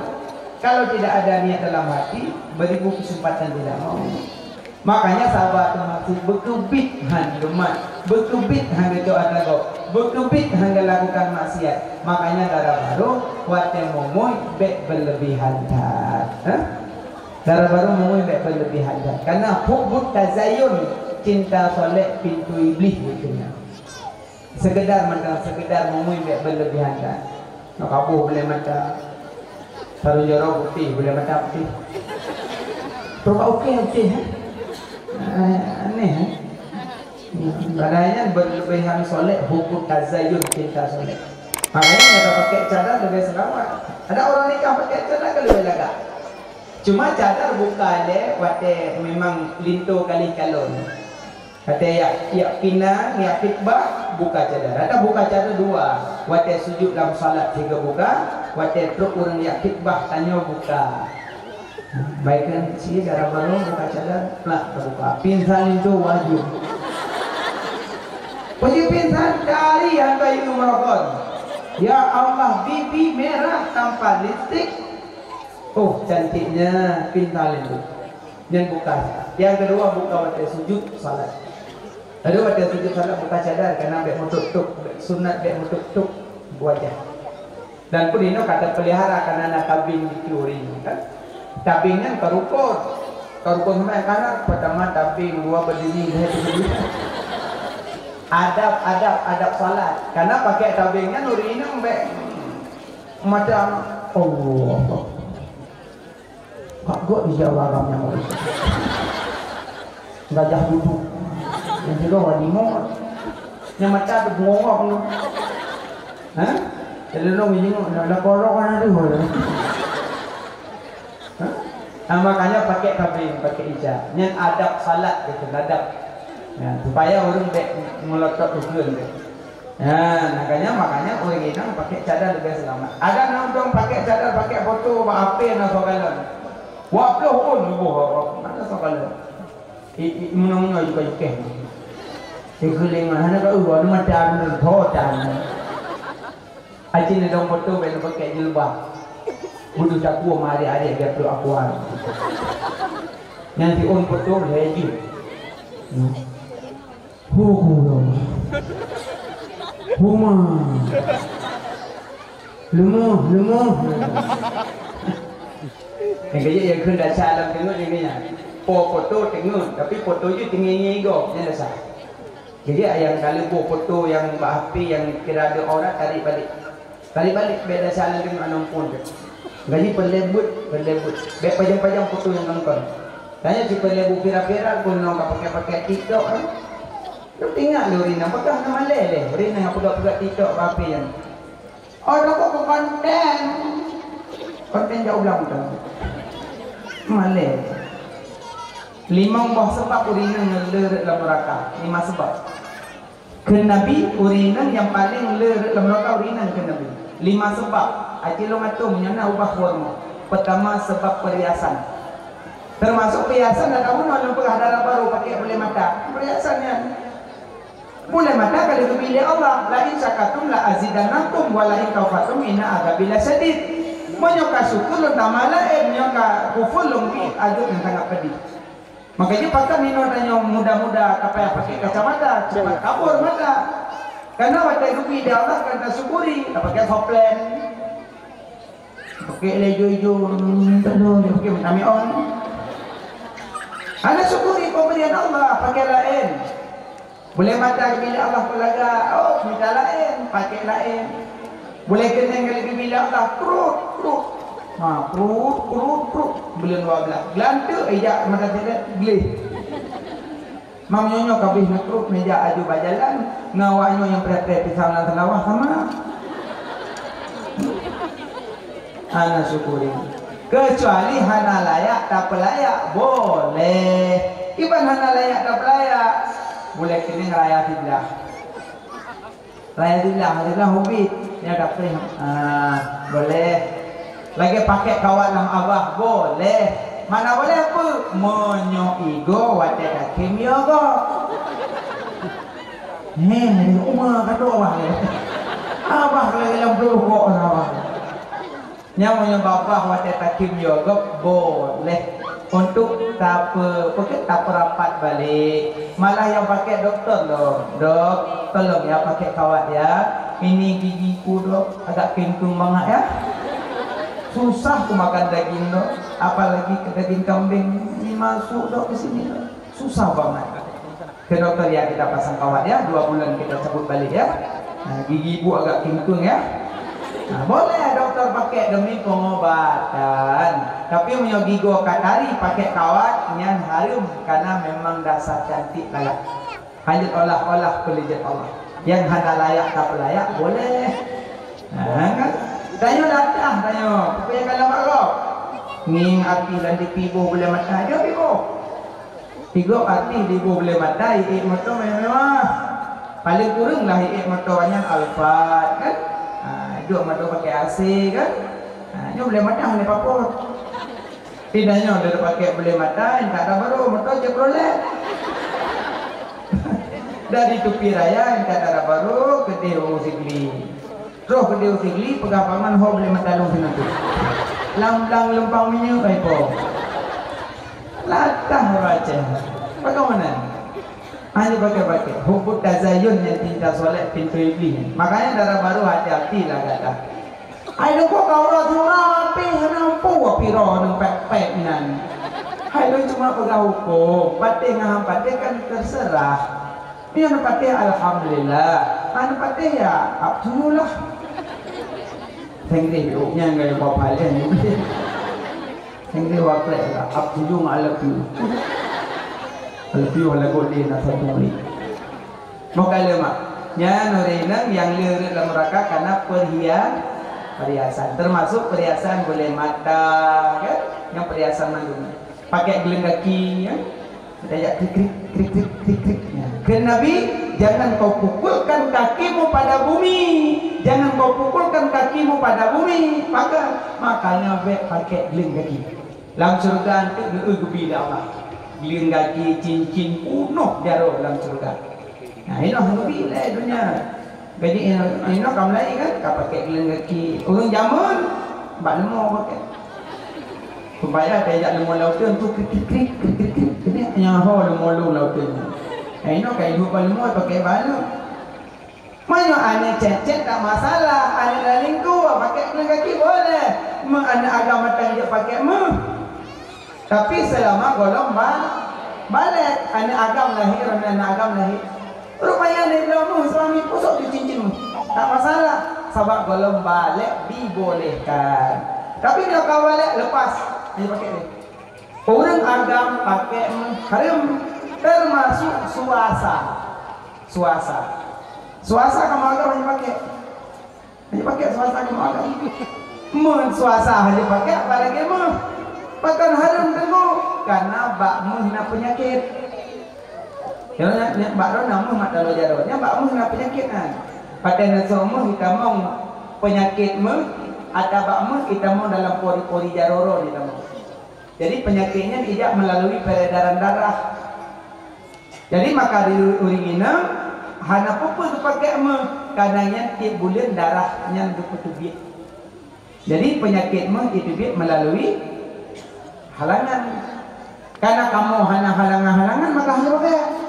Kalau tidak ada niat dalam hati, beribu kesempatan tidak mau. Makanya sahabat maksud berkebit handumat, berkebit hangga doa lagu, berkebit hangga lakukan maksiat. Makanya darah baru kuat yang momoy bet berlebihan dah. Darah baru momoy bet berlebihan dah. Karena hubbut tazayun, cinta soleh pintu iblis betulnya. Sekedar momoy bet berlebihan dah. Nak kabuh boleh mata, taruh jorok putih boleh mata putih. Coba okey. Aneh Badanya berlebihan soleh hukum tazayun cinta soleh. Makanya kalau pakai cadar lebih selamat. Ada orang nikah pakai cadar kan lebih lega. Cuma cadar buka le wate memang linto kali kalon. Kata ya pinang ya khitbah buka cadar. Ada buka cadar dua. Wate sujud dalam salat tiga buka, wate truk orang ya khitbah tanya buka. Baikkan sih darah baru buka cadar lah terbuka. Pingsan itu wajib. Wajib pingsan dari yang bayi merokok. Ya Allah, pipi merah tanpa lipstik. Oh, cantiknya pintal itu. Yang buka. Yang kedua buka waktu sujud salat. Lalu waktu sujud salat buka cadar karena bek mutuk-tuk, sunat bek mutuk-tuk wajah. Dan pun ini kata pelihara karena nak tabing di teori kan. Tabingnya karukun. Karukun sama kanan pertama tabing, dua berdiri, adab salat. Karena pakai tabingnya nuri ini macam Allah. Kak gua di Jawa Arabnya mau. Gajah duduk. Yang juga wadimo. Yang macam ada bongok lu. Hah? Jadi lu bingung nak korok kan ada hol. Hah? Nah, makanya pakai tabing, pakai ijab. Yang adab salat gitu, adab. Ya, supaya orang melotot tujuan deh. Ya, makanya orang ini pakai cadar lebih selamat. Ada nang pakai cadar, pakai foto, apa nak sokalan. Wah, belum pun buah. Mana sokalan? Menunggu juga ikeh. Ikuling mana kau buat macam mana thotan. Aji ni dong foto benda pakai jilbab. Budu caku mari ada dia tu akuan. Nanti on foto lagi. Huma Lemuh Yang kaya yang kena dah salam tengok yang kaya foto tengok tapi foto je tinggi-tinggi go yang dah sah. Jadi yang kalau foto yang api yang kira ada orang tarik balik beda salam tengok anong pun je. Gaji pelebut bek pajang-pajang foto yang nonton. Tanya si pelebut pira-pira pun nak pakai TikTok kan. Lu tinggal lu Rina, bekas nama leleh. Rina yang pegang-pegang TikTok apa yang orang kok konten jauh belang dah. Malay. 5 buah sebab urina ngeler dalam neraka. 5 sebab. Ke Nabi urina yang paling ler dalam neraka urina ke Nabi. 5 sebab. Akilo matum nyana ubah forma. Pertama sebab perhiasan. Termasuk perhiasan ada pun orang penghadaran baru pakai boleh mata. Perhiasannya boleh mata kalau kepilih Allah. La in syakatum la azidanakum wa la in kafartum inna adzabi lasyadid. Menyoka syukur lu tamala menyoka kufur lu azab yang sangat pedih. Makanya pakai minum tanya muda-muda kapaya pakai kacamata cepat kabur mata. Karena waktu kepilih Allah kata syukuri tak pakai hoplan. Pakai lejo-lejo telur pakai tamion. Ana syukuri pemberian Allah pakai lain. Boleh mata bila Allah pelaga, oh minta lain, pakai lain. Boleh kena kalau bila Allah perut. Perut. Bulan 12. Gelanta ejak mata tidak gelih. Mam nyonyo kabih nak perut meja aju bajalan, ngawaknya yang perhati pisau nan telawah sama. Ana syukuri. Kecuali hana layak tak layak boleh. Iban hana layak tak layak. Boleh kini raya tidak hobi ya dapat boleh lagi pakai kawan dalam abah boleh mana boleh apa monyo ego wate kakim yoga umah kata abah lagi dalam blogok abah yang monyo babah wate kakim yoga boleh untuk tak rapat balik. Malah yang pakai doktor loh. Dok, tolong ya pakai kawat ya. Ini gigiku dok, agak kentung banget ya. Susah aku makan daging dok. Apalagi ke daging kambing. Ini masuk dok ke sini dok. Susah banget. Ke dokter ya kita pasang kawat ya. 2 bulan kita cabut balik ya. Nah, gigi ibu agak kentung ya. Nah, boleh dokter pakai demi pengobatan. Tapi punya gigo katari pakai kawat yang harum karena memang dasar cantik layak. Hajat olah-olah pelijat Allah. Yang hana layak tak layak boleh. Nah kan? Tanya datang tanya. Supaya kalau marah. nging arti dan dipibu boleh mata dia pibu. Tiga arti dibu boleh mata motor memang paling kurang lah motornya Alphard kan. Dua motor pakai AC kan. Dia boleh mata ni apa? Tidaknya dia pakai boleh mata, tak ada baru motor Chevrolet. Dari Tupi Raya tak ada baru ke Dewa Sigli. Terus ke Dewa Sigli pegapangan ho boleh mata long sana tu. Lang lempang minyak ai po. Latah baca. Bagaimana? Hanya pakai hubut tazayun yang tinta solat pintu iblis. Makanya darah baru hati-hati lah kata. Hai lu kok kau dah api nampu api roh nang pek-pek nan. Hai lu cuma pegang hukum, patih ngaham patih kan terserah. Ni anu patih alhamdulillah. Anu patih ya abdullah. Tengri uknya ngai bapa lain. Tengri waktu lah abdullah alapi. Alapi wala godi na satu ni. Mau kali mak. Nya nurinang yang lirik dalam neraka karena perhiasan, termasuk perhiasan boleh mata kan, yang perhiasan mandung pakai gelang kaki ya, ada krik ya. Ke Nabi, jangan kau pukulkan kakimu pada bumi, jangan kau pukulkan kakimu pada bumi, makanya pakai gelang kaki. Dalam surga itu gebi Allah, gelang kaki cincin penuh jaro dalam surga. Nah ini gebi lah dunia. Jadi ini kamu lagi kan, kau pakai gelang kaki. Orang zaman, bak lemah pakai. Supaya dia jak lemah lautan tu krik. Ini yang ho lemah lautan. Ini kayak hidup lemah pakai baju. Mana ane cecet tak masalah, ane lalingku pakai gelang kaki boleh. Ane agama tanya pakai Tapi selama golong balik, ane agam lahir, ane agam lahir. Rupanya dia bilang suami pusok di cincinmu, tak masalah. Sebab golong balik dibolehkan. Tapi dia kau balik lepas, dia pakai ni. Orang agam pakai haram, termasuk suasa kamu agam hanya pakai suasa kamu agam. Suasa hanya pakai apalagi pakai haram tengok karena bakmu hina penyakit. Jangan nak bakro nama mak dalam jaronya bakmu nak penyakit kan. Pada nasomo kita mau penyakit ada bakmu kita mau dalam pori-pori jaroro kita mau. Jadi penyakitnya tidak melalui peredaran darah. Jadi maka di uringina hana pupus pakai karenanya tiap bulan darahnya diputubit. Jadi penyakit itu dia melalui halangan. Karena kamu hana halangan maka hanya pakai.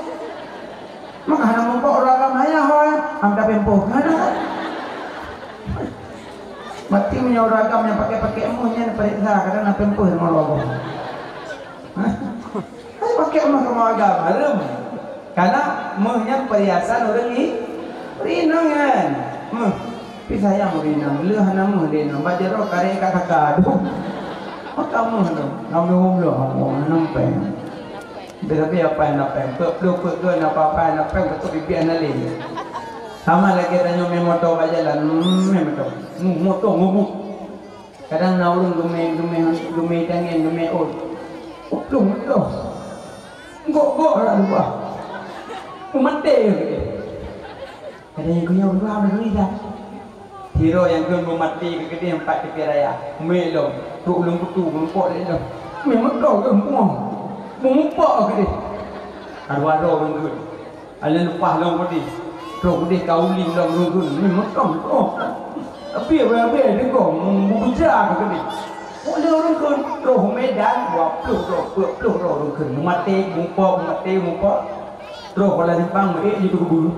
Maka hana mumpuk orang ramai hoy, angka pempoh kan? Mati punya orang yang pakai emuhnya periksa kadang nak pempoh sama Allah. Hai pakai emuh kamu agama rem. Karena emuhnya perhiasan orang ini rinang kan? Pisah yang rinang, lu hana emuh rinang, bajero kare kakak aduh. Maka emuh tu, ngambil nampai. Tapi apa yang nak peluk nak apa nak betul bibi analis. Sama lagi tanya motor berjalan, motor ngubuk. Kadang naulung gume tangan gume ol. Belum betul. Gok lah lupa. Mati gitu. Ada yang punya dua begini dah. Hero yang kau mati ke dia 4 Tupi Raya. Melong, tu ulung putu mumpuk dia. Memang kau kempuang. Mumpuk ke dia. Arwah roh rungkun. Alan lepas long putih. Roh putih kauling long rungkun. Memang kau. Tapi apa dia kau membujar ke dia. Boleh rungkun. Roh Medan 20 roh rungkun. Mati mumpuk. Roh kalau Jepang itu keburu.